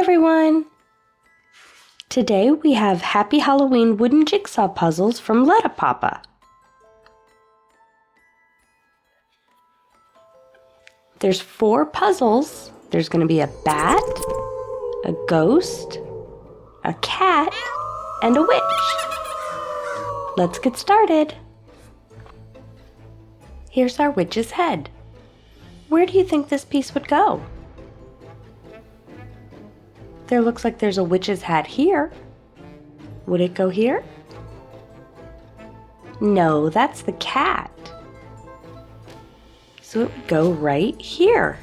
everyone! Today we have Happy Halloween wooden jigsaw puzzles from Let Papa. There's 4 puzzles. There's going to be a bat, a ghost, a cat, and a witch. Let's get started. Here's our witch's head. Where do you think this piece would go? There looks like there's a witch's hat here. Would it go here? No, that's the cat. So it would go right here.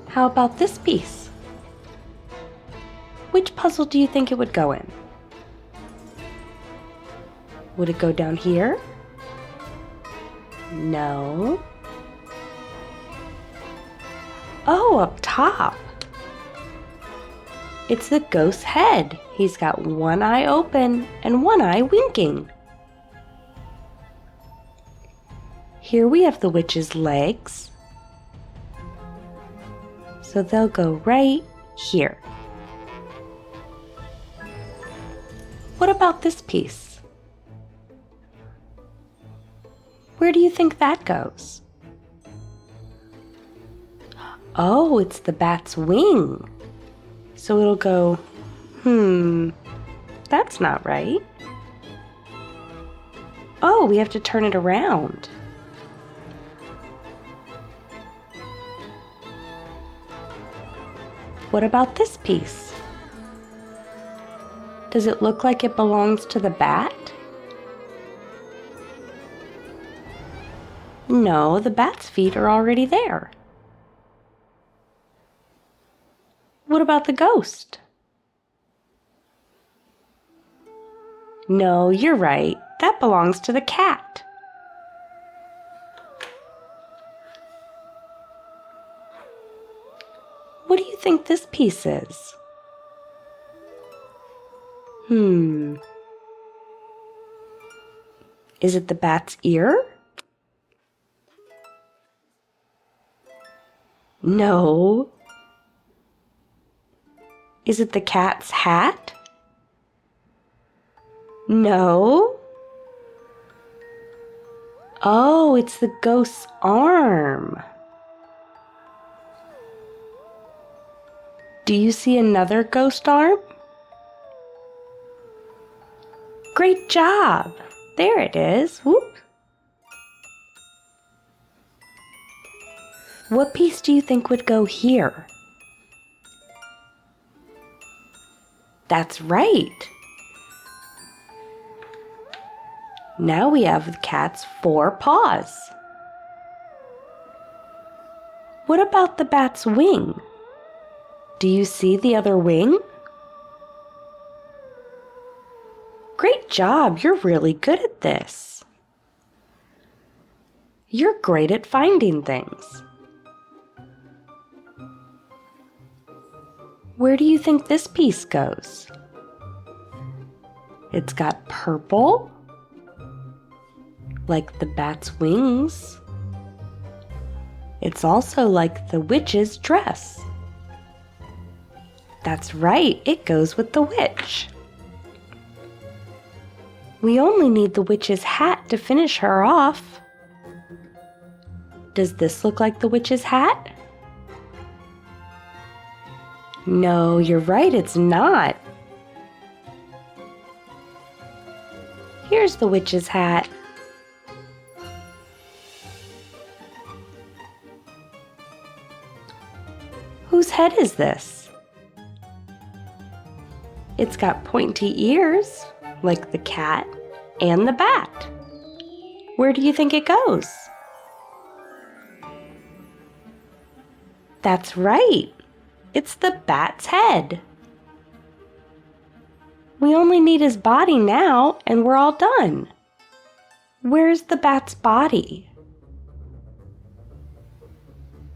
How about this piece? Which puzzle do you think it would go in? Would it go down here? No. Oh, up top. It's the ghost's head. He's got one eye open and one eye winking. Here we have the witch's legs. So they'll go right here. What about this piece? Where do you think that goes? Oh, it's the bat's wing. So it'll go, that's not right. Oh, we have to turn it around. What about this piece? Does it look like it belongs to the bat? No, the bat's feet are already there. What about the ghost? No, you're right. That belongs to the cat. What do you think this piece is? Is it the bat's ear? No. Is it the cat's hat? No. Oh, it's the ghost's arm. Do you see another ghost arm? Great job! There it is. Whoop. What piece do you think would go here? That's right. Now we have the cat's 4 paws. What about the bat's wing? Do you see the other wing? Great job, you're really good at this. You're great at finding things. Where do you think this piece goes? It's got purple, like the bat's wings. It's also like the witch's dress. That's right, it goes with the witch. We only need the witch's hat to finish her off. Does this look like the witch's hat? No, you're right, it's not. Here's the witch's hat. Whose head is this? It's got pointy ears, like the cat and the bat. Where do you think it goes? That's right. It's the bat's head. We only need his body now, and we're all done. Where's the bat's body?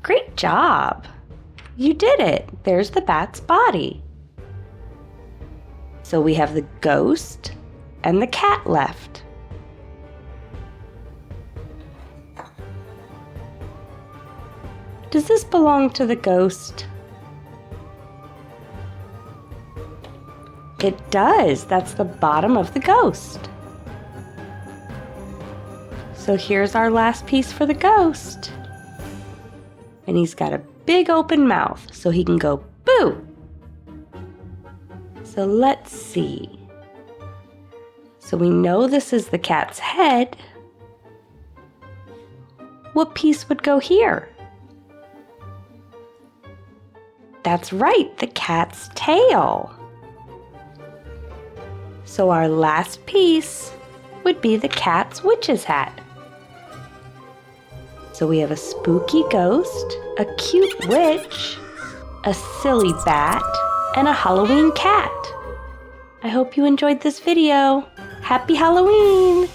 Great job! You did it! There's the bat's body. So we have the ghost and the cat left. Does this belong to the ghost? It does. That's the bottom of the ghost. So here's our last piece for the ghost. And he's got a big open mouth so he can go boo. So let's see. So we know this is the cat's head. What piece would go here? That's right, the cat's tail. So our last piece would be the cat's witch's hat. So we have a spooky ghost, a cute witch, a silly bat, and a Halloween cat. I hope you enjoyed this video. Happy Halloween!